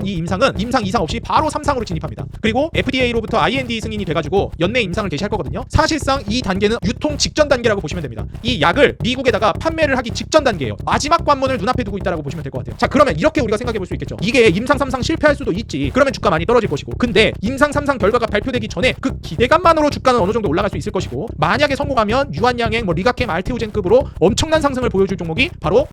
이 임상은 임상 이상 없이 바로 3상으로 진입합니다. 그리고 FDA로부터 IND 승인이 돼가지고 연내 임상을 개시할 거거든요. 사실상 이 단계는 유통 직전 단계라고 보시면 됩니다. 이 약을 미국에다가 판매를 하기 직전 단계예요. 마지막 관문을 눈앞에 두고 있다라고 보시면 될 것 같아요. 자, 그러면 이렇게 우리가 생각해 볼 수 있겠죠. 이게 임상 3상 실패할 수도 있지. 그러면 주가 많이 떨어질 것이고, 근데 임상 3상 결과가 발표되기 전에 그 기대감만으로 주가는 어느 정도 올라갈 수 있을 것이고, 만약에 성공하면 유한양행, 리가캠, 알테오젠급으로 엄청난 상승을 보여줄 종목이 바로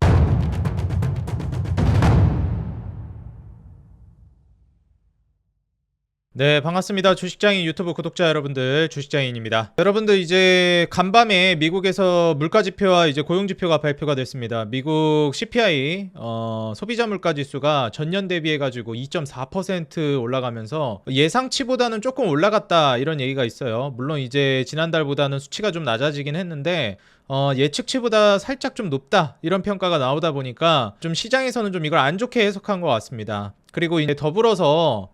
네, 반갑습니다. 주식장인 유튜브 구독자 여러분들, 주식장인입니다. 여러분들 이제 간밤에 미국에서 물가지표와 이제 고용지표가 발표가 됐습니다. 미국 CPI 소비자 물가지수가 전년 대비해가지고 2.4% 올라가면서 예상치보다는 조금 올라갔다 이런 얘기가 있어요. 물론 이제 지난달보다는 수치가 좀 낮아지긴 했는데 예측치보다 살짝 좀 높다 이런 평가가 나오다 보니까 좀 시장에서는 좀 이걸 안 좋게 해석한 것 같습니다. 그리고 이제 더불어서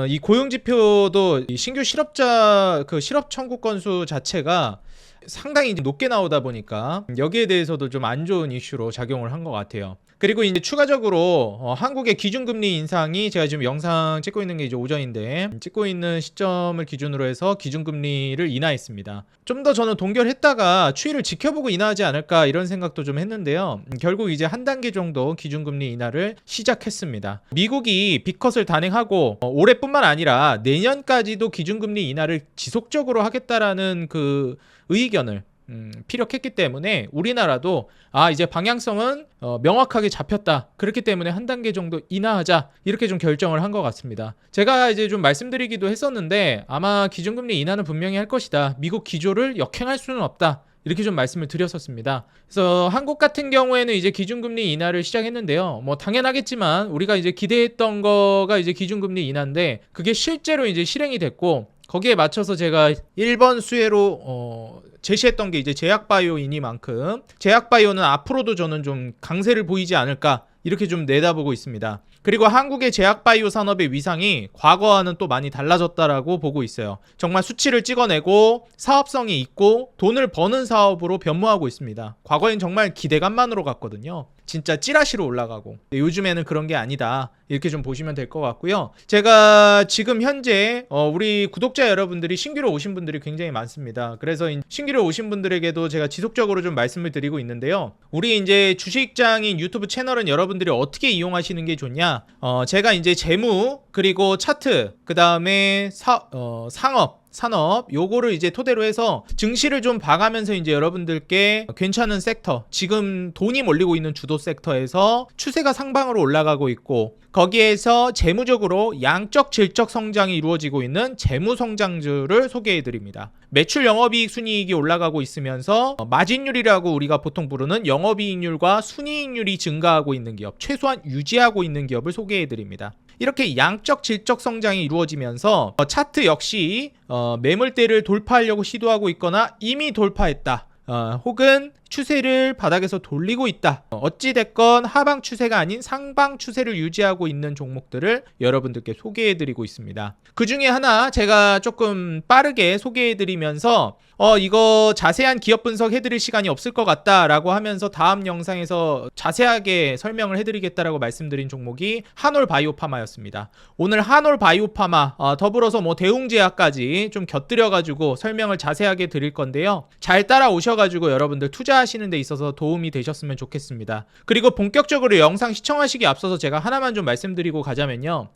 이 고용지표도 신규 실업자 실업 청구 건수 자체가 상당히 높게 나오다 보니까 여기에 대해서도 좀 안 좋은 이슈로 작용을 한 것 같아요. 그리고 이제 추가적으로 한국의 기준금리 인상이, 제가 지금 영상 찍고 있는 게 이제 오전인데 찍고 있는 시점을 기준으로 해서 기준금리를 인하했습니다. 좀 더 저는 동결했다가 추이를 지켜보고 인하하지 않을까 이런 생각도 좀 했는데요. 결국 이제 한 단계 정도 기준금리 인하를 시작했습니다. 미국이 빅컷을 단행하고 올해뿐만 아니라 내년까지도 기준금리 인하를 지속적으로 하겠다라는 그 의견을 피력했기 때문에 우리나라도 이제 방향성은 명확하게 잡혔다. 그렇기 때문에 한 단계 정도 인하하자 이렇게 좀 결정을 한 것 같습니다. 제가 이제 좀 말씀드리기도 했었는데 아마 기준금리 인하는 분명히 할 것이다. 미국 기조를 역행할 수는 없다. 이렇게 좀 말씀을 드렸었습니다. 그래서 한국 같은 경우에는 이제 기준금리 인하를 시작했는데요. 뭐 당연하겠지만 우리가 이제 기대했던 거가 이제 기준금리 인하인데 그게 실제로 이제 실행이 됐고, 거기에 맞춰서 제가 1번 수혜로 제시했던 게 이제 제약바이오이니만큼 제약바이오는 앞으로도 저는 좀 강세를 보이지 않을까 이렇게 좀 내다보고 있습니다. 그리고 한국의 제약바이오 산업의 위상이 과거와는 또 많이 달라졌다라고 보고 있어요. 정말 수치를 찍어내고 사업성이 있고 돈을 버는 사업으로 변모하고 있습니다. 과거엔 정말 기대감만으로 갔거든요. 진짜 찌라시로 올라가고. 요즘에는 그런 게 아니다. 이렇게 좀 보시면 될 것 같고요. 제가 지금 현재 우리 구독자 여러분들이 신규로 오신 분들이 굉장히 많습니다. 그래서 신규로 오신 분들에게도 제가 지속적으로 좀 말씀을 드리고 있는데요. 우리 이제 주식장인 유튜브 채널은 여러분들이 어떻게 이용하시는 게 좋냐? 제가 이제 재무, 그리고 차트, 그 다음에 산업 요거를 이제 토대로 해서 증시를 좀 봐가면서 이제 여러분들께 괜찮은 섹터, 지금 돈이 몰리고 있는 주도 섹터에서 추세가 상방으로 올라가고 있고, 거기에서 재무적으로 양적 질적 성장이 이루어지고 있는 재무 성장주를 소개해 드립니다. 매출 영업이익 순이익이 올라가고 있으면서 마진율이라고 우리가 보통 부르는 영업이익률과 순이익률이 증가하고 있는 기업, 최소한 유지하고 있는 기업을 소개해 드립니다. 이렇게 양적 질적 성장이 이루어지면서 차트 역시 매물대를 돌파하려고 시도하고 있거나 이미 돌파했다, 혹은 추세를 바닥에서 돌리고 있다. 어찌됐건 하방 추세가 아닌 상방 추세를 유지하고 있는 종목들을 여러분들께 소개해드리고 있습니다. 그 중에 하나 제가 조금 빠르게 소개해드리면서 이거 자세한 기업 분석 해드릴 시간이 없을 것 같다라고 하면서 다음 영상에서 자세하게 설명을 해드리겠다라고 말씀드린 종목이 한올바이오파마였습니다. 오늘 한올바이오파마 더불어서 뭐 대웅제약까지 좀 곁들여가지고 설명을 자세하게 드릴 건데요. 잘 따라오셔가지고 여러분들 투자하시는 데 있어서 도움이 되셨으면 좋겠습니다. 그리고 본격적으로 영상 시청하시기 앞서서 제가 하나만 좀 말씀드리고 가자면요.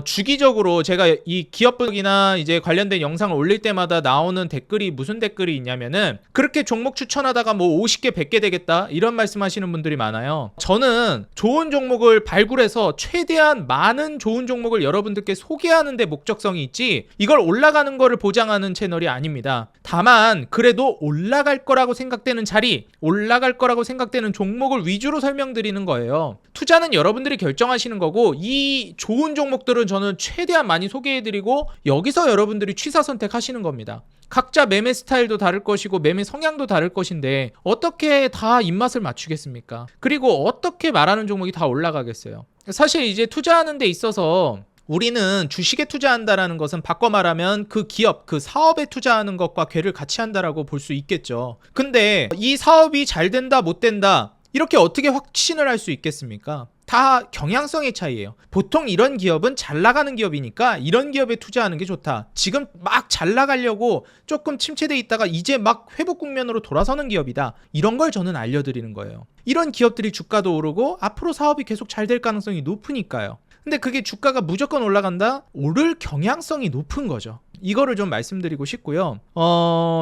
주기적으로 제가 이 기업 분석이나 이제 관련된 영상을 올릴 때마다 나오는 댓글이 무슨 댓글이 있냐면은 그렇게 종목 추천하다가 뭐 50개 100개 되겠다 이런 말씀하시는 분들이 많아요. 저는 좋은 종목을 발굴해서 최대한 많은 좋은 종목을 여러분들께 소개하는 데 목적성이 있지 이걸 올라가는 거를 보장하는 채널이 아닙니다. 다만 그래도 올라갈 거라고 생각되는 자리, 올라갈 거라고 생각되는 종목을 위주로 설명드리는 거예요. 투자는 여러분들이 결정하시는 거고, 이 좋은 종목들은 저는 최대한 많이 소개해드리고 여기서 여러분들이 취사 선택하시는 겁니다. 각자 매매 스타일도 다를 것이고 매매 성향도 다를 것인데 어떻게 다 입맛을 맞추겠습니까? 그리고 어떻게 말하는 종목이 다 올라가겠어요? 사실 이제 투자하는 데 있어서 우리는 주식에 투자한다라는 것은 바꿔 말하면 그 기업, 그 사업에 투자하는 것과 괴를 같이 한다라고 볼 수 있겠죠. 근데 이 사업이 잘 된다 못 된다 이렇게 어떻게 확신을 할 수 있겠습니까? 다 경향성의 차이예요. 보통 이런 기업은 잘 나가는 기업이니까 이런 기업에 투자하는 게 좋다. 지금 막 잘 나가려고 조금 침체돼 있다가 이제 막 회복 국면으로 돌아서는 기업이다. 이런 걸 저는 알려드리는 거예요. 이런 기업들이 주가도 오르고 앞으로 사업이 계속 잘 될 가능성이 높으니까요. 근데 그게 주가가 무조건 올라간다? 오를 경향성이 높은 거죠. 이거를 좀 말씀드리고 싶고요.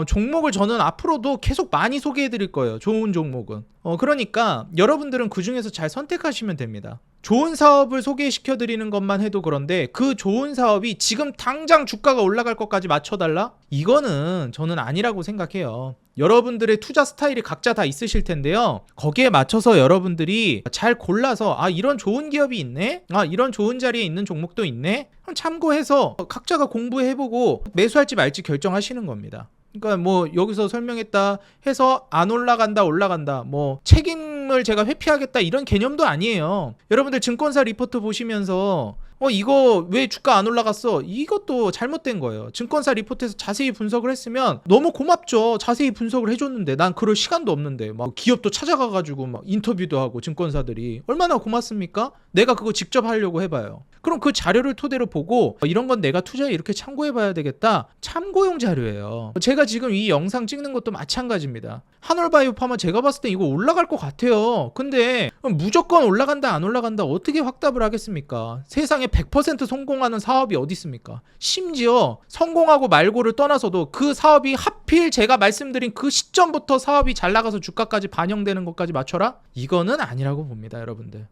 종목을 저는 앞으로도 계속 많이 소개해 드릴 거예요. 좋은 종목은. 그러니까 여러분들은 그 중에서 잘 선택하시면 됩니다. 좋은 사업을 소개시켜 드리는 것만 해도 그런데 그 좋은 사업이 지금 당장 주가가 올라갈 것까지 맞춰달라? 이거는 저는 아니라고 생각해요. 여러분들의 투자 스타일이 각자 다 있으실 텐데요. 거기에 맞춰서 여러분들이 잘 골라서 이런 좋은 기업이 있네? 이런 좋은 자리에 있는 종목도 있네? 참고해서 각자가 공부해보고 매수할지 말지 결정하시는 겁니다. 그러니까 뭐 여기서 설명했다 해서 안 올라간다 뭐 책임을 제가 회피하겠다 이런 개념도 아니에요. 여러분들 증권사 리포트 보시면서 이거 왜 주가 안 올라갔어? 이것도 잘못된 거예요. 증권사 리포트에서 자세히 분석을 했으면 너무 고맙죠. 자세히 분석을 해줬는데 난 그럴 시간도 없는데 막 기업도 찾아가가지고 막 인터뷰도 하고 증권사들이 얼마나 고맙습니까? 내가 그거 직접 하려고 해봐요. 그럼 그 자료를 토대로 보고 이런 건 내가 투자에 이렇게 참고해봐야 되겠다. 참고용 자료예요. 제가 지금 이 영상 찍는 것도 마찬가지입니다. 한올바이오파마 제가 봤을 때 이거 올라갈 것 같아요. 근데 무조건 올라간다 안 올라간다 어떻게 확답을 하겠습니까? 세상에 100% 성공하는 사업이 어디 있습니까? 심지어 성공하고 말고를 떠나서도 그 사업이 하필 제가 말씀드린 그 시점부터 사업이 잘 나가서 주가까지 반영되는 것까지 맞춰라? 이거는 아니라고 봅니다, 여러분들.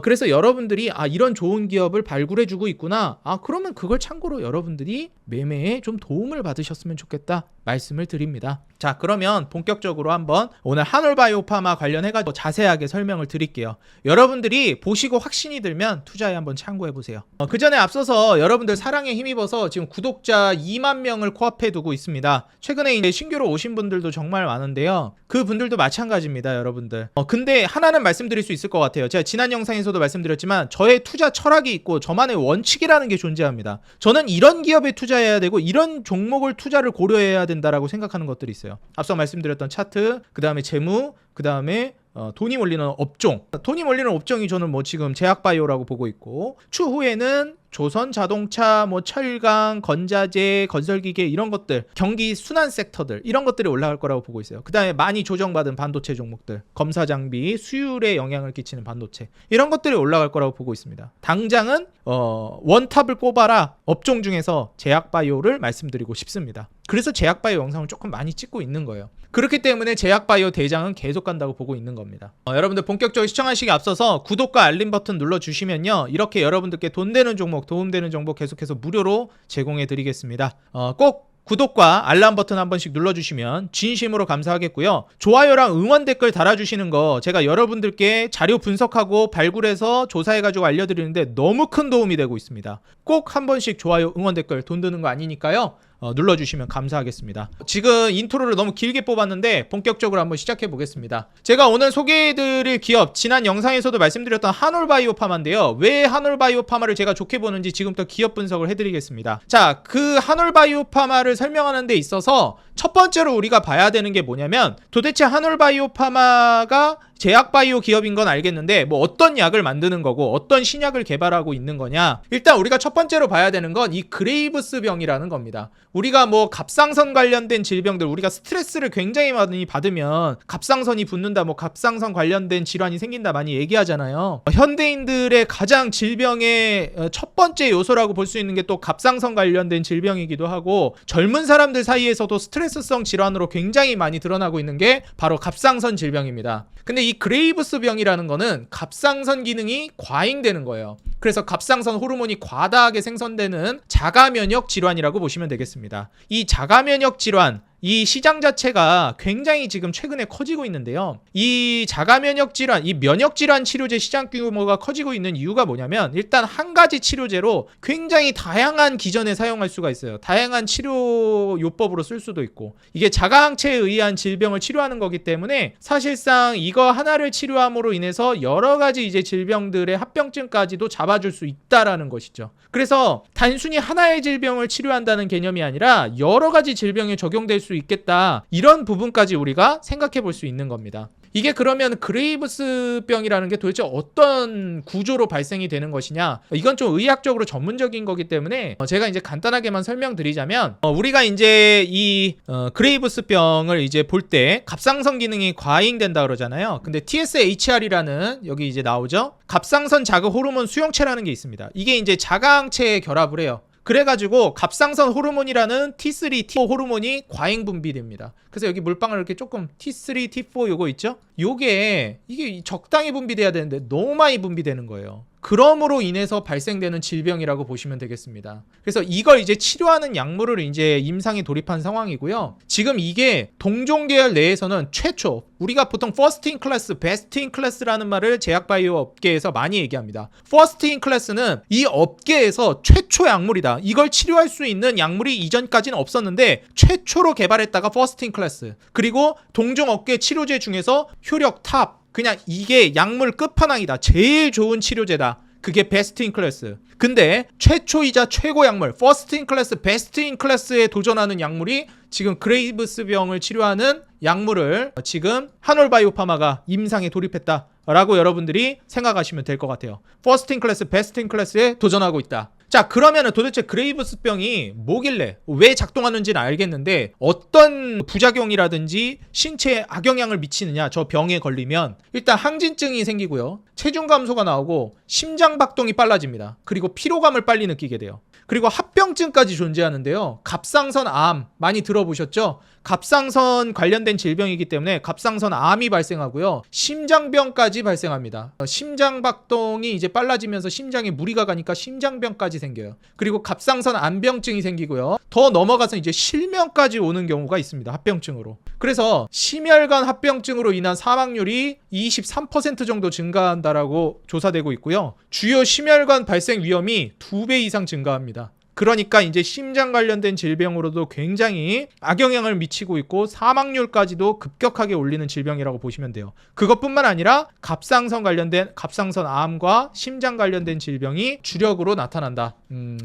그래서 여러분들이 이런 좋은 기업을 발굴해주고 있구나. 그러면 그걸 참고로 여러분들이 매매에 좀 도움을 받으셨으면 좋겠다 말씀을 드립니다. 자, 그러면 본격적으로 한번 오늘 한올바이오파마 관련해가지고 자세하게 설명을 드릴게요. 여러분들이 보시고 확신이 들면 투자에 한번 참고해보세요. 그 전에 앞서서 여러분들 사랑에 힘입어서 지금 구독자 2만 명을 코앞에 두고 있습니다. 최근에 이제 신규로 오신 분들도 정말 많은데요. 그 분들도 마찬가지입니다, 여러분들. 근데 하나는 말씀드릴 수 있을 것 같아요. 제가 지난 영상에서도 말씀드렸지만 저의 투자 철학이 있고 저만의 원칙이라는 게 존재합니다. 저는 이런 기업에 투자해야 되고 이런 종목을 투자를 고려해야 된다라고 생각하는 것들이 있어요. 앞서 말씀드렸던 차트, 그 다음에 재무, 그 다음에 돈이 몰리는 업종. 돈이 몰리는 업종이 저는 뭐 지금 제약바이오라고 보고 있고, 추후에는 조선 자동차, 뭐 철강, 건자재, 건설기계 이런 것들, 경기 순환 섹터들 이런 것들이 올라갈 거라고 보고 있어요. 그 다음에 많이 조정받은 반도체 종목들, 검사 장비, 수율에 영향을 끼치는 반도체 이런 것들이 올라갈 거라고 보고 있습니다. 당장은 원탑을 꼽아라 업종 중에서 제약바이오를 말씀드리고 싶습니다. 그래서 제약바이오 영상을 조금 많이 찍고 있는 거예요. 그렇기 때문에 제약바이오 대장은 계속 간다고 보고 있는 겁니다. 여러분들 본격적으로 시청하시기 앞서서 구독과 알림 버튼 눌러주시면요, 이렇게 여러분들께 돈 되는 종목, 도움되는 정보 계속해서 무료로 제공해 드리겠습니다. 꼭 구독과 알람 버튼 한 번씩 눌러주시면 진심으로 감사하겠고요. 좋아요랑 응원 댓글 달아주시는 거 제가 여러분들께 자료 분석하고 발굴해서 조사해가지고 알려드리는데 너무 큰 도움이 되고 있습니다. 꼭 한 번씩 좋아요, 응원 댓글 돈 드는 거 아니니까요. 눌러주시면 감사하겠습니다. 지금 인트로를 너무 길게 뽑았는데 본격적으로 한번 시작해 보겠습니다. 제가 오늘 소개해드릴 기업, 지난 영상에서도 말씀드렸던 한올바이오파마인데요. 왜 한올바이오파마를 제가 좋게 보는지 지금부터 기업 분석을 해드리겠습니다. 자, 그 한올바이오파마를 설명하는 데 있어서 첫 번째로 우리가 봐야 되는 게 뭐냐면, 도대체 한올바이오파마가 제약바이오 기업인 건 알겠는데 뭐 어떤 약을 만드는 거고 어떤 신약을 개발하고 있는 거냐. 일단 우리가 첫 번째로 봐야 되는 건 이 그레이브스 병이라는 겁니다. 우리가 뭐 갑상선 관련된 질병들, 우리가 스트레스를 굉장히 많이 받으면 갑상선이 붓는다, 뭐 갑상선 관련된 질환이 생긴다 많이 얘기하잖아요. 현대인들의 가장 질병의 첫 번째 요소라고 볼 수 있는 게 또 갑상선 관련된 질병이기도 하고, 젊은 사람들 사이에서도 스트레스성 질환으로 굉장히 많이 드러나고 있는 게 바로 갑상선 질병입니다. 근데 이 그레이브스 병이라는 거는 갑상선 기능이 과잉되는 거예요. 그래서 갑상선 호르몬이 과다하게 생성되는 자가면역 질환이라고 보시면 되겠습니다. 이 자가면역 질환, 이 시장 자체가 굉장히 지금 최근에 커지고 있는데요. 이 자가면역 질환, 이 면역 질환 치료제 시장 규모가 커지고 있는 이유가 뭐냐면, 일단 한 가지 치료제로 굉장히 다양한 기전에 사용할 수가 있어요. 다양한 치료 요법으로 쓸 수도 있고, 이게 자가항체에 의한 질병을 치료하는 거기 때문에 사실상 이거 하나를 치료함으로 인해서 여러 가지 이제 질병들의 합병증까지도 잡아줄 수 있다라는 것이죠. 그래서 단순히 하나의 질병을 치료한다는 개념이 아니라 여러 가지 질병에 적용될 수 있겠다, 이런 부분까지 우리가 생각해 볼 수 있는 겁니다. 이게 그러면 그레이브스병이라는 게 도대체 어떤 구조로 발생이 되는 것이냐? 이건 좀 의학적으로 전문적인 거기 때문에 제가 이제 간단하게만 설명드리자면 우리가 이제 이 그레이브스병을 이제 볼 때 갑상선 기능이 과잉된다 그러잖아요. 근데 TSHR이라는 여기 이제 나오죠. 갑상선 자극 호르몬 수용체라는 게 있습니다. 이게 이제 자가항체에 결합을 해요. 그래가지고 갑상선 호르몬이라는 T3, T4 호르몬이 과잉 분비됩니다. 그래서 여기 물방울 이렇게 조금 T3, T4 요거 있죠? 이게 적당히 분비돼야 되는데 너무 많이 분비되는 거예요. 그럼으로 인해서 발생되는 질병이라고 보시면 되겠습니다. 그래서 이걸 이제 치료하는 약물을 이제 임상에 돌입한 상황이고요. 지금 이게 동종 계열 내에서는 최초, 우리가 보통 first in class, best in class라는 말을 제약바이오 업계에서 많이 얘기합니다. first in class는 이 업계에서 최초 약물이다. 이걸 치료할 수 있는 약물이 이전까지는 없었는데 최초로 개발했다가 first in class. 그리고 동종 업계 치료제 중에서 효력 탑, 그냥 이게 약물 끝판왕이다. 제일 좋은 치료제다. 그게 베스트 인 클래스. 근데 최초이자 최고 약물, 퍼스트 인 클래스, 베스트 인 클래스에 도전하는 약물이 지금 그레이브스병을 치료하는 약물을 지금 한올바이오파마가 임상에 돌입했다라고 여러분들이 생각하시면 될 것 같아요. 퍼스트 인 클래스, 베스트 인 클래스에 도전하고 있다. 자, 그러면은 도대체 그레이브스병이 뭐길래 왜 작동하는지는 알겠는데 어떤 부작용이라든지 신체에 악영향을 미치느냐, 저 병에 걸리면 일단 항진증이 생기고요, 체중 감소가 나오고 심장 박동이 빨라집니다. 그리고 피로감을 빨리 느끼게 돼요. 그리고 합병증까지 존재하는데요. 갑상선 암 많이 들어보셨죠? 갑상선 관련된 질병이기 때문에 갑상선 암이 발생하고요. 심장병까지 발생합니다. 심장 박동이 이제 빨라지면서 심장에 무리가 가니까 심장병까지 생겨요. 그리고 갑상선 암병증이 생기고요. 더 넘어가서 이제 실명까지 오는 경우가 있습니다. 합병증으로. 그래서 심혈관 합병증으로 인한 사망률이 23% 정도 증가한다라고 조사되고 있고요. 주요 심혈관 발생 위험이 2배 이상 증가합니다. 그러니까 이제 심장 관련된 질병으로도 굉장히 악영향을 미치고 있고 사망률까지도 급격하게 올리는 질병이라고 보시면 돼요. 그것뿐만 아니라 갑상선 관련된 갑상선 암과 심장 관련된 질병이 주력으로 나타난다.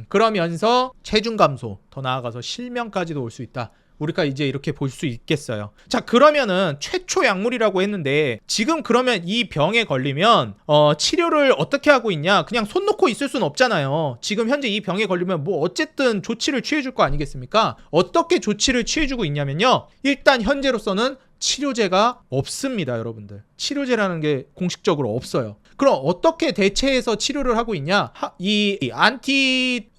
그러면서 체중 감소, 더 나아가서 실명까지도 올 수 있다. 우리가 이제 이렇게 볼 수 있겠어요. 자, 그러면은 최초 약물이라고 했는데 지금 그러면 이 병에 걸리면 치료를 어떻게 하고 있냐? 그냥 손 놓고 있을 수는 없잖아요. 지금 현재 이 병에 걸리면 뭐 어쨌든 조치를 취해줄 거 아니겠습니까? 어떻게 조치를 취해주고 있냐면요. 일단 현재로서는 치료제가 없습니다, 여러분들. 치료제라는 게 공식적으로 없어요. 그럼 어떻게 대체해서 치료를 하고 있냐?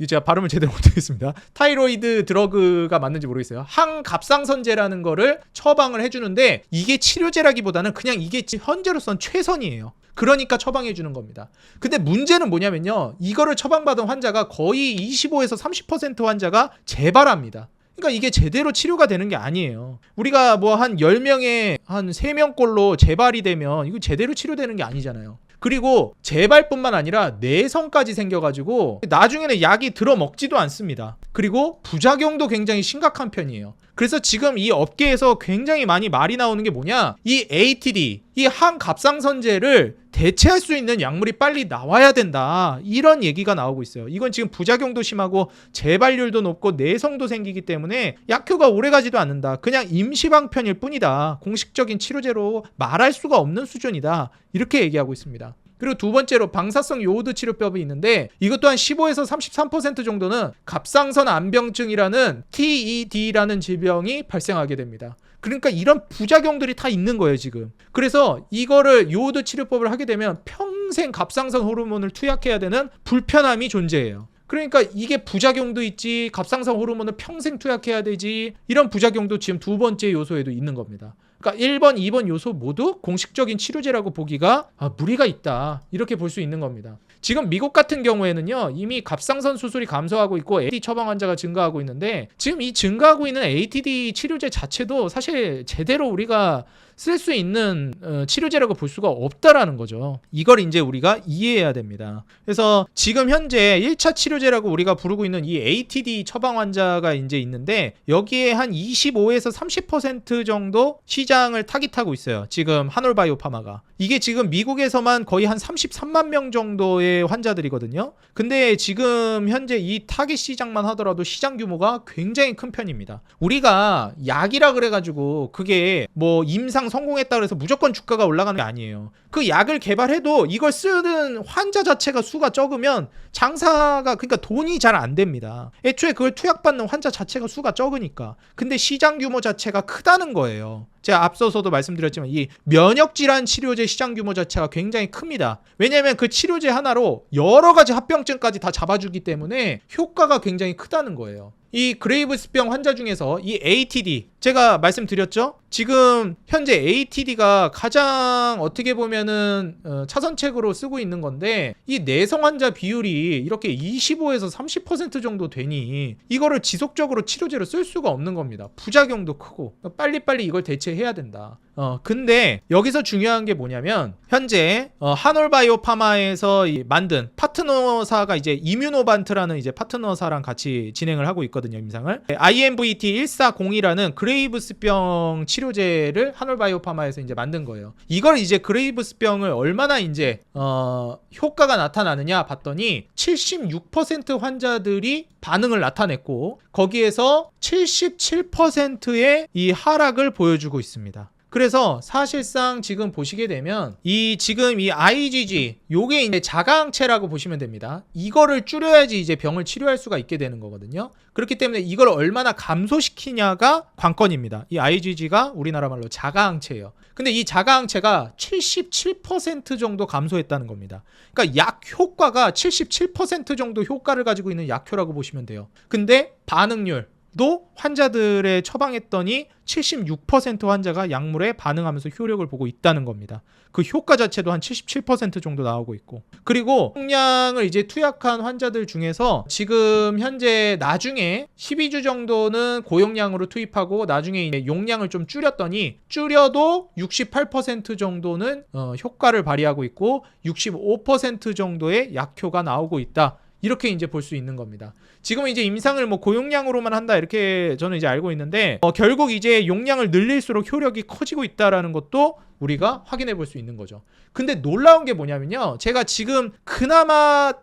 제가 발음을 제대로 못하겠습니다. 타이로이드 드러그가 맞는지 모르겠어요. 항갑상선제라는 거를 처방을 해주는데 이게 치료제라기보다는 그냥 이게 현재로선 최선이에요. 그러니까 처방해 주는 겁니다. 근데 문제는 뭐냐면요. 이거를 처방받은 환자가 거의 25에서 30% 환자가 재발합니다. 그러니까 이게 제대로 치료가 되는 게 아니에요. 우리가 뭐 한 10명에 한 3명꼴로 재발이 되면 이거 제대로 치료되는 게 아니잖아요. 그리고 재발뿐만 아니라 내성까지 생겨가지고 나중에는 약이 들어먹지도 않습니다. 그리고 부작용도 굉장히 심각한 편이에요. 그래서 지금 이 업계에서 굉장히 많이 말이 나오는 게 뭐냐, 이 ATD, 이 항갑상선제를 대체할 수 있는 약물이 빨리 나와야 된다, 이런 얘기가 나오고 있어요. 이건 지금 부작용도 심하고 재발률도 높고 내성도 생기기 때문에 약효가 오래가지도 않는다. 그냥 임시방편일 뿐이다. 공식적인 치료제로 말할 수가 없는 수준이다. 이렇게 얘기하고 있습니다. 그리고 두 번째로 방사성 요오드 치료법이 있는데 이것 또한 15에서 33% 정도는 갑상선 암병증이라는 TED라는 질병이 발생하게 됩니다. 그러니까 이런 부작용들이 다 있는 거예요, 지금. 그래서 이거를 요오드 치료법을 하게 되면 평생 갑상선 호르몬을 투약해야 되는 불편함이 존재해요. 그러니까 이게 부작용도 있지, 갑상선 호르몬을 평생 투약해야 되지, 이런 부작용도 지금 두 번째 요소에도 있는 겁니다. 그러니까 1번, 2번 요소 모두 공식적인 치료제라고 보기가 무리가 있다, 이렇게 볼 수 있는 겁니다. 지금 미국 같은 경우에는요, 이미 갑상선 수술이 감소하고 있고 ATD 처방 환자가 증가하고 있는데 지금 이 증가하고 있는 ATD 치료제 자체도 사실 제대로 우리가 쓸 수 있는 치료제라고 볼 수가 없다라는 거죠. 이걸 이제 우리가 이해해야 됩니다. 그래서 지금 현재 1차 치료제라고 우리가 부르고 있는 이 ATD 처방 환자가 이제 있는데 여기에 한 25에서 30% 정도 시장을 타깃하고 있어요. 지금 한올바이오파마가. 이게 지금 미국에서만 거의 한 33만 명 정도의 환자들이거든요. 근데 지금 현재 이 타깃 시장만 하더라도 시장 규모가 굉장히 큰 편입니다. 우리가 약이라 그래가지고 그게 뭐 임상 임상 성공했다 그래서 무조건 주가가 올라가는 게 아니에요. 그 약을 개발해도 이걸 쓰는 환자 자체가 수가 적으면 장사가 그러니까 돈이 잘 안 됩니다. 애초에 그걸 투약받는 환자 자체가 수가 적으니까. 근데 시장 규모 자체가 크다는 거예요. 제가 앞서서도 말씀드렸지만 이 면역질환 치료제 시장 규모 자체가 굉장히 큽니다. 왜냐하면 그 치료제 하나로 여러 가지 합병증까지 다 잡아주기 때문에 효과가 굉장히 크다는 거예요. 이 그레이브스병 환자 중에서 이 ATD 제가 말씀드렸죠. 지금 현재 ATD가 가장 어떻게 보면은 차선책으로 쓰고 있는 건데 이 내성 환자 비율이 이렇게 25에서 30% 정도 되니 이거를 지속적으로 치료제로 쓸 수가 없는 겁니다. 부작용도 크고 빨리빨리 이걸 대체해야 된다. 근데 여기서 중요한 게 뭐냐면 현재 한올바이오파마에서 만든 파트너사가 이제 이뮤노반트라는 이제 파트너사랑 같이 진행을 하고 있거든요, 임상을. IMVT1402라는 그레이브스병 치료제를 한올바이오파마에서 이제 만든 거예요. 이걸 이제 그레이브스병을 얼마나 이제 효과가 나타나느냐 봤더니 76% 환자들이 반응을 나타냈고 거기에서 77%의 이 하락을 보여주고 있습니다. 그래서 사실상 지금 보시게 되면 지금 이 IgG 요게 이제 자가항체라고 보시면 됩니다. 이거를 줄여야지 이제 병을 치료할 수가 있게 되는 거거든요. 그렇기 때문에 이걸 얼마나 감소시키냐가 관건입니다. 이 IgG가 우리나라 말로 자가항체예요. 근데 이 자가항체가 77% 정도 감소했다는 겁니다. 그러니까 약 효과가 77% 정도 효과를 가지고 있는 약효라고 보시면 돼요. 근데 반응률 도 환자들의 처방했더니 76% 환자가 약물에 반응하면서 효력을 보고 있다는 겁니다. 그 효과 자체도 한 77% 정도 나오고 있고 그리고 용량을 이제 투약한 환자들 중에서 지금 현재 나중에 12주 정도는 고용량으로 투입하고 나중에 이제 용량을 좀 줄였더니 줄여도 68% 정도는 효과를 발휘하고 있고 65% 정도의 약효가 나오고 있다. 이렇게 이제 볼 수 있는 겁니다. 지금 이제 임상을 뭐 고용량으로만 한다 이렇게 저는 이제 알고 있는데 결국 이제 용량을 늘릴수록 효력이 커지고 있다라는 것도 우리가 확인해 볼 수 있는 거죠. 근데 놀라운 게 뭐냐면요. 제가 지금 그나마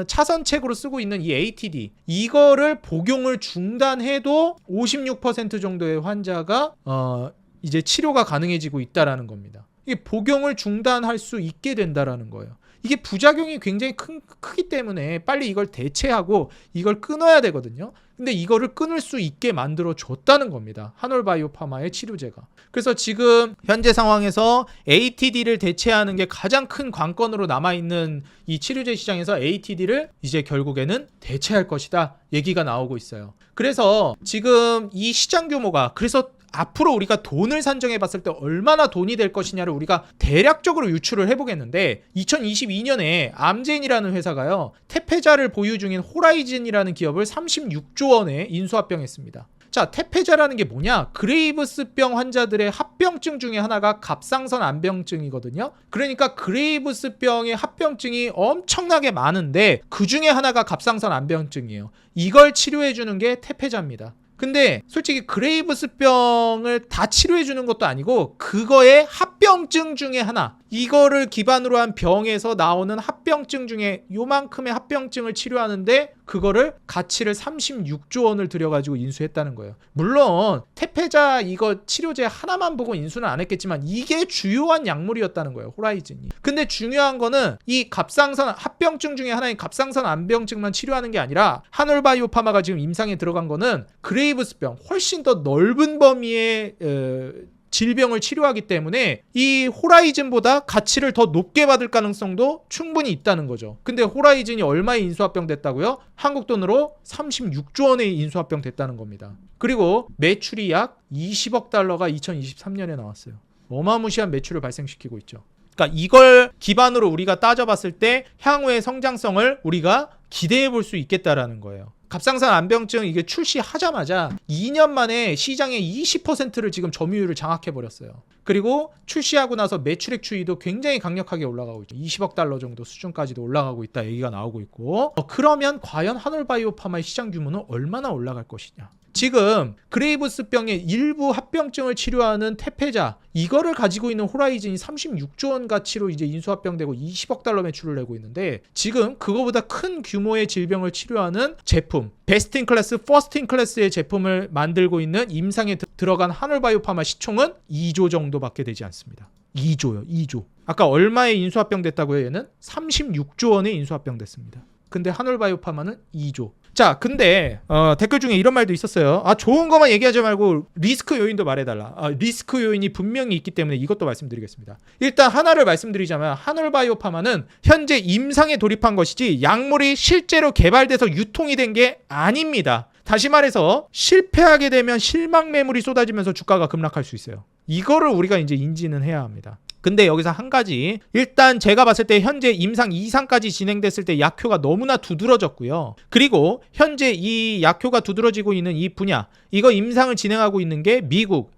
차선책으로 쓰고 있는 이 ATD 이거를 복용을 중단해도 56% 정도의 환자가 이제 치료가 가능해지고 있다라는 겁니다. 이게 복용을 중단할 수 있게 된다라는 거예요. 이게 부작용이 굉장히 크기 때문에 빨리 이걸 대체하고 이걸 끊어야 되거든요. 근데 이거를 끊을 수 있게 만들어 줬다는 겁니다. 한올바이오파마의 치료제가. 그래서 지금 현재 상황에서 ATD를 대체하는 게 가장 큰 관건으로 남아있는 이 치료제 시장에서 ATD를 이제 결국에는 대체할 것이다 얘기가 나오고 있어요. 그래서 지금 이 시장 규모가 그래서 앞으로 우리가 돈을 산정해 봤을 때 얼마나 돈이 될 것이냐를 우리가 대략적으로 유추를 해보겠는데 2022년에 암젠이라는 회사가요 테페자를 보유 중인 호라이즌이라는 기업을 36조 원에 인수합병했습니다. 자, 테페자라는 게 뭐냐? 그레이브스병 환자들의 합병증 중에 하나가 갑상선 암병증이거든요. 그러니까 그레이브스병의 합병증이 엄청나게 많은데 그 중에 하나가 갑상선 암병증이에요. 이걸 치료해 주는 게 테페자입니다. 근데 솔직히 그레이브스병을 다 치료해 주는 것도 아니고 그거의 합병증 중에 하나 이거를 기반으로 한 병에서 나오는 합병증 중에 요만큼의 합병증을 치료하는데 그거를 가치를 36조 원을 들여가지고 인수했다는 거예요. 물론 테페자 이거 치료제 하나만 보고 인수는 안 했겠지만 이게 주요한 약물이었다는 거예요. 호라이즌이. 근데 중요한 거는 이 갑상선 합병증 중에 하나인 갑상선 암병증만 치료하는 게 아니라 한올바이오파마가 지금 임상에 들어간 거는 그레이브스병 훨씬 더 넓은 범위의 질병을 치료하기 때문에 이 호라이즌보다 가치를 더 높게 받을 가능성도 충분히 있다는 거죠. 근데 호라이즌이 얼마에 인수합병 됐다고요? 한국 돈으로 36조 원에 인수합병 됐다는 겁니다. 그리고 매출이 약 20억 달러가 2023년에 나왔어요. 어마무시한 매출을 발생시키고 있죠. 그러니까 이걸 기반으로 우리가 따져봤을 때 향후의 성장성을 우리가 기대해 볼 수 있겠다라는 거예요. 갑상선 암병증 이게 출시하자마자 2년 만에 시장의 20%를 지금 점유율을 장악해버렸어요. 그리고 출시하고 나서 매출액 추이도 굉장히 강력하게 올라가고 있죠. 20억 달러 정도 수준까지도 올라가고 있다 얘기가 나오고 있고 그러면 과연 한올바이오파마의 시장 규모는 얼마나 올라갈 것이냐. 지금 그레이브스병의 일부 합병증을 치료하는 태페자 이거를 가지고 있는 호라이즌이 36조 원 가치로 이제 인수합병되고 20억 달러 매출을 내고 있는데 지금 그거보다 큰 규모의 질병을 치료하는 제품 베스트 인 클래스, 퍼스트 인 클래스의 제품을 만들고 있는 임상에 들어간 한올바이오파마 시총은 2조 정도밖에 되지 않습니다. 2조요. 2조. 아까 얼마에 인수합병 됐다고요? 얘는 36조 원에 인수합병 됐습니다. 근데 한올바이오파마는 2조. 자, 근데 댓글 중에 이런 말도 있었어요. 아, 좋은 것만 얘기하지 말고 리스크 요인도 말해달라. 리스크 요인이 분명히 있기 때문에 이것도 말씀드리겠습니다. 일단 하나를 말씀드리자면 한올바이오파마는 현재 임상에 돌입한 것이지 약물이 실제로 개발돼서 유통이 된 게 아닙니다. 다시 말해서 실패하게 되면 실망 매물이 쏟아지면서 주가가 급락할 수 있어요. 이거를 우리가 이제 인지는 해야 합니다. 근데 여기서 한 가지, 일단 제가 봤을 때 현재 임상 2상까지 진행됐을 때 약효가 너무나 두드러졌고요. 그리고 현재 이 약효가 두드러지고 있는 이 분야, 이거 임상을 진행하고 있는 게 미국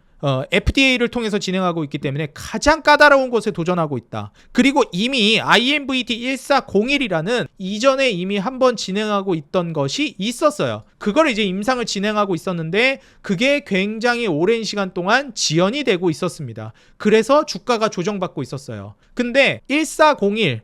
FDA를 통해서 진행하고 있기 때문에 가장 까다로운 곳에 도전하고 있다. 그리고 이미 IMVT1401이라는 이전에 이미 한번 진행하고 있던 것이 있었어요. 그걸 이제 임상을 진행하고 있었는데 그게 굉장히 오랜 시간 동안 지연이 되고 있었습니다. 그래서 주가가 조정받고 있었어요. 근데 1401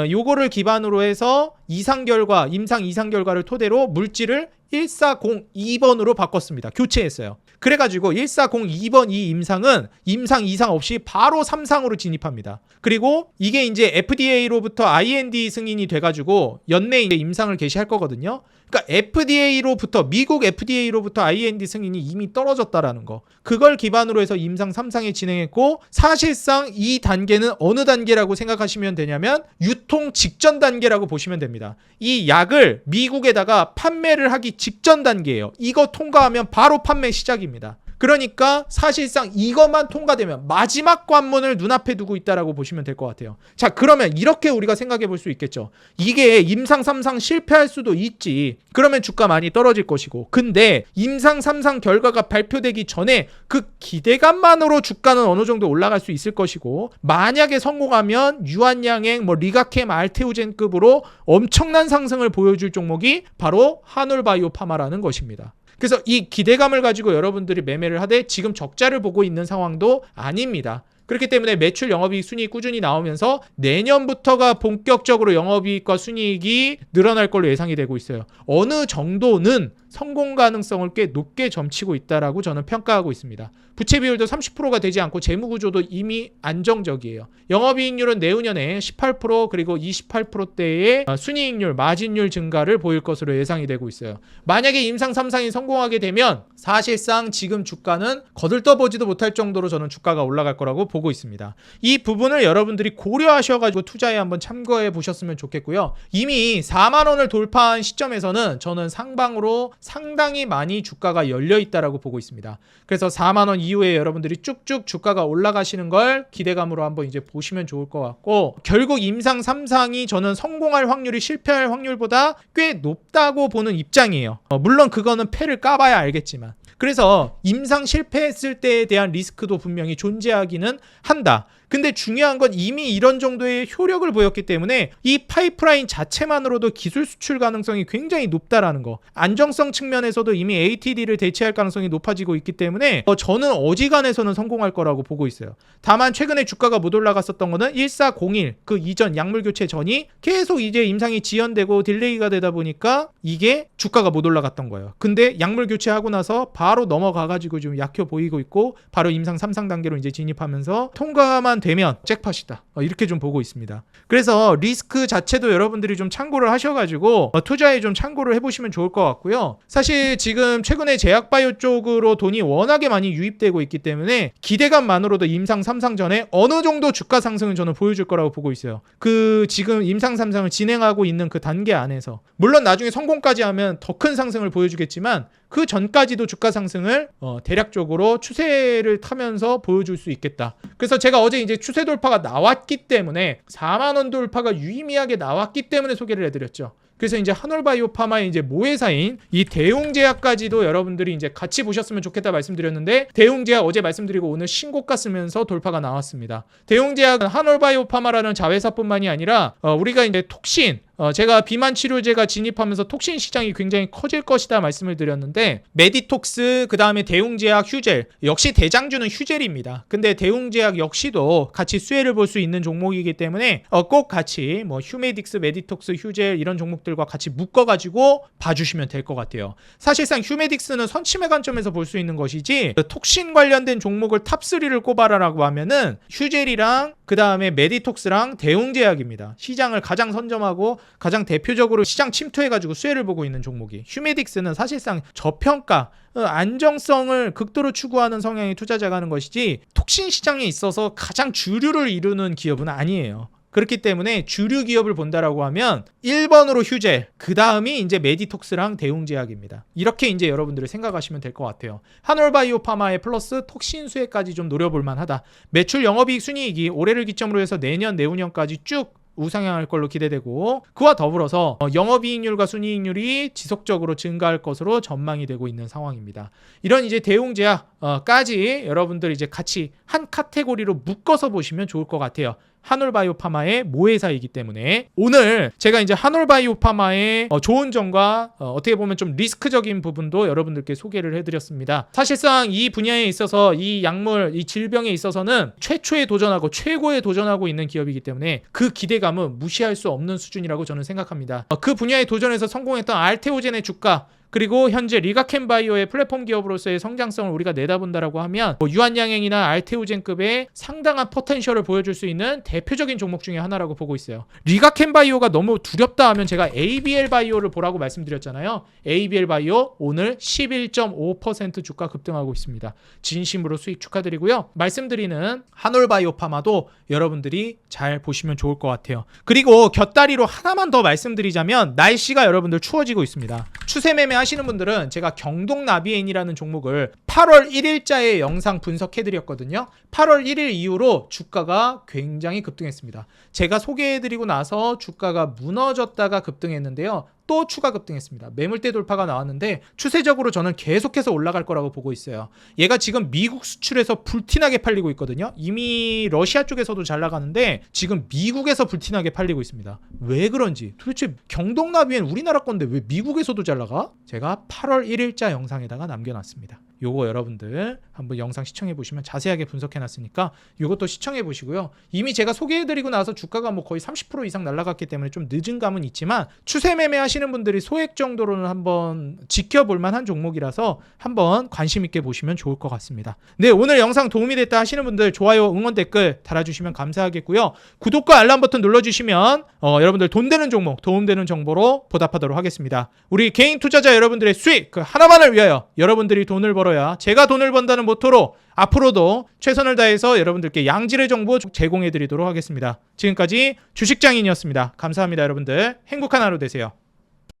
요거를 기반으로 해서 임상 2상 결과를 토대로 물질을 1402번으로 바꿨습니다. 교체했어요. 그래가지고 1402번 이 임상은 임상 2상 없이 바로 3상으로 진입합니다. 그리고 이게 이제 FDA로부터 IND 승인이 돼가지고 연내에 임상을 개시할 거거든요. 그러니까 미국 FDA로부터 IND 승인이 이미 떨어졌다라는 거. 그걸 기반으로 해서 임상 3상에 진행했고 사실상 이 단계는 어느 단계라고 생각하시면 되냐면 유통 직전 단계라고 보시면 됩니다. 이 약을 미국에다가 판매를 하기 직전 단계예요. 이거 통과하면 바로 판매 시작입니다. 그러니까 사실상 이것만 통과되면 마지막 관문을 눈앞에 두고 있다라고 보시면 될 것 같아요. 자, 그러면 이렇게 우리가 생각해 볼 수 있겠죠. 이게 임상 3상 실패할 수도 있지. 그러면 주가 많이 떨어질 것이고. 근데 임상 3상 결과가 발표되기 전에 그 기대감만으로 주가는 어느 정도 올라갈 수 있을 것이고 만약에 성공하면 유한양행, 리가캠, 알테오젠급으로 엄청난 상승을 보여줄 종목이 바로 한올바이오파마라는 것입니다. 그래서 이 기대감을 가지고 여러분들이 매매를 하되 지금 적자를 보고 있는 상황도 아닙니다. 그렇기 때문에 매출, 영업이익, 순이익 꾸준히 나오면서 내년부터가 본격적으로 영업이익과 순이익이 늘어날 걸로 예상이 되고 있어요. 어느 정도는 성공 가능성을 꽤 높게 점치고 있다라고 저는 평가하고 있습니다. 부채 비율도 30%가 되지 않고 재무 구조도 이미 안정적이에요. 영업이익률은 내후년에 18% 그리고 28%대의 순이익률, 마진율 증가를 보일 것으로 예상이 되고 있어요. 만약에 임상 3상이 성공하게 되면 사실상 지금 주가는 거들떠보지도 못할 정도로 저는 주가가 올라갈 거라고 보고 있습니다. 이 부분을 여러분들이 고려하셔가지고 투자에 한번 참고해 보셨으면 좋겠고요. 이미 4만 원을 돌파한 시점에서는 저는 상방으로 상당히 많이 주가가 열려 있다라고 보고 있습니다. 그래서 4만 원 이후에 여러분들이 쭉쭉 주가가 올라가시는 걸 기대감으로 한번 이제 보시면 좋을 것 같고 결국 임상 3상이 저는 성공할 확률이 실패할 확률보다 꽤 높다고 보는 입장이에요. 물론 그거는 패를 까봐야 알겠지만 그래서 임상 실패했을 때에 대한 리스크도 분명히 존재하기는 한다. 근데 중요한 건 이미 이런 정도의 효력을 보였기 때문에 이 파이프라인 자체만으로도 기술 수출 가능성이 굉장히 높다라는 거. 안정성 측면에서도 이미 ATD를 대체할 가능성이 높아지고 있기 때문에 저는 어지간해서는 성공할 거라고 보고 있어요. 다만 최근에 주가가 못 올라갔었던 거는 1401 그 이전 약물 교체 전이 계속 이제 임상이 지연되고 딜레이가 되다 보니까 이게 주가가 못 올라갔던 거예요. 근데 약물 교체하고 나서 바로 넘어가가지고 좀 약효 보이고 있고 바로 임상 3상 단계로 이제 진입하면서 통과만 되면 잭팟이다. 이렇게 좀 보고 있습니다. 그래서 리스크 자체도 여러분들이 좀 참고를 하셔가지고 투자에 좀 참고를 해보시면 좋을 것 같고요. 사실 지금 최근에 제약바이오 쪽으로 돈이 워낙에 많이 유입되고 있기 때문에 기대감만으로도 임상 3상 전에 어느 정도 주가 상승은 저는 보여줄 거라고 보고 있어요. 그 지금 임상 3상을 진행하고 있는 그 단계 안에서 물론 나중에 성공까지 하면 더 큰 상승을 보여주겠지만 그 전까지도 주가 상승을 대략적으로 추세를 타면서 보여줄 수 있겠다. 그래서 제가 어제 이제 추세 돌파가 나왔기 때문에 4만 원 돌파가 유의미하게 나왔기 때문에 소개를 해드렸죠. 그래서 이제 한올바이오파마의 이제 모회사인 이 대웅제약까지도 여러분들이 이제 같이 보셨으면 좋겠다 말씀드렸는데 대웅제약 어제 말씀드리고 오늘 신고가 쓰면서 돌파가 나왔습니다. 대웅제약은 한올바이오파마라는 자회사뿐만이 아니라 우리가 이제 톡신 제가 비만 치료제가 진입하면서 톡신 시장이 굉장히 커질 것이다 말씀을 드렸는데 메디톡스 그 다음에 대웅제약 휴젤 역시 대장주는 휴젤입니다. 근데 대웅제약 역시도 같이 수혜를 볼 수 있는 종목이기 때문에 꼭 같이 뭐 휴메딕스, 메디톡스, 휴젤 이런 종목들과 같이 묶어가지고 봐주시면 될 것 같아요. 사실상 휴메딕스는 선침의 관점에서 볼 수 있는 것이지 톡신 관련된 종목을 탑3를 꼽아라라고 하면은 휴젤이랑 그 다음에 메디톡스랑 대웅제약입니다. 시장을 가장 선점하고 가장 대표적으로 시장 침투해가지고 수혜를 보고 있는 종목이 휴메딕스는 사실상 저평가 안정성을 극도로 추구하는 성향의 투자자가 하는 것이지 톡신 시장에 있어서 가장 주류를 이루는 기업은 아니에요. 그렇기 때문에 주류 기업을 본다라고 하면 1번으로 휴젤, 그 다음이 이제 메디톡스랑 대웅제약입니다. 이렇게 이제 여러분들이 생각하시면 될 것 같아요. 한올바이오파마의 플러스 톡신 수혜까지 좀 노려볼 만하다. 매출 영업이익 순이익이 올해를 기점으로 해서 내년, 내후년까지 쭉 우상향할 걸로 기대되고 그와 더불어서 영업이익률과 순이익률이 지속적으로 증가할 것으로 전망이 되고 있는 상황입니다. 이런 이제 대웅제약까지 여러분들 이제 같이 한 카테고리로 묶어서 보시면 좋을 것 같아요. 한올바이오파마의 모회사이기 때문에 오늘 제가 이제 한올바이오파마의 좋은 점과 어떻게 보면 좀 리스크적인 부분도 여러분들께 소개를 해드렸습니다. 사실상 이 분야에 있어서 이 약물, 이 질병에 있어서는 최초에 도전하고 최고에 도전하고 있는 기업이기 때문에 그 기대감은 무시할 수 없는 수준이라고 저는 생각합니다. 그 분야에 도전해서 성공했던 알테오젠의 주가 그리고 현재 리가켄바이오의 플랫폼 기업으로서의 성장성을 우리가 내다본다라고 하면 유한양행이나 알테오젠급의 상당한 포텐셜을 보여줄 수 있는 대표적인 종목 중에 하나라고 보고 있어요. 리가켄바이오가 너무 두렵다 하면 제가 ABL바이오를 보라고 말씀드렸잖아요. ABL바이오 오늘 11.5% 주가 급등하고 있습니다. 진심으로 수익 축하드리고요. 말씀드리는 한올바이오파마도 여러분들이 잘 보시면 좋을 것 같아요. 그리고 곁다리로 하나만 더 말씀드리자면 날씨가 여러분들 추워지고 있습니다. 추세 매매 하시는 분들은 제가 경동나비엔이라는 종목을 8월 1일자에 영상 분석해드렸거든요. 8월 1일 이후로 주가가 굉장히 급등했습니다. 제가 소개해드리고 나서 주가가 무너졌다가 급등했는데요. 또 추가 급등했습니다. 매물대 돌파가 나왔는데 추세적으로 저는 계속해서 올라갈 거라고 보고 있어요. 얘가 지금 미국 수출에서 불티나게 팔리고 있거든요. 이미 러시아 쪽에서도 잘 나가는데 지금 미국에서 불티나게 팔리고 있습니다. 왜 그런지 도대체 경동나비엔 우리나라 건데 왜 미국에서도 잘 나가? 제가 8월 1일자 영상에다가 남겨놨습니다. 요거 여러분들 한번 영상 시청해 보시면 자세하게 분석해 놨으니까 요것도 시청해 보시고요. 이미 제가 소개해드리고 나서 주가가 뭐 거의 30% 이상 날아갔기 때문에 좀 늦은 감은 있지만 추세 매매 하시는 분들이 소액 정도로는 한번 지켜볼 만한 종목이라서 한번 관심 있게 보시면 좋을 것 같습니다. 네, 오늘 영상 도움이 됐다 하시는 분들 좋아요, 응원 댓글 달아주시면 감사하겠고요. 구독과 알람 버튼 눌러주시면 여러분들 돈 되는 종목, 도움되는 정보로 보답하도록 하겠습니다. 우리 개인 투자자 여러분들의 수익 그 하나만을 위하여 여러분들이 돈을 벌어야 제가 돈을 번다는 모토로 앞으로도 최선을 다해서 여러분들께 양질의 정보 제공해 드리도록 하겠습니다. 지금까지 주식장인이었습니다. 감사합니다. 여러분들 행복한 하루 되세요.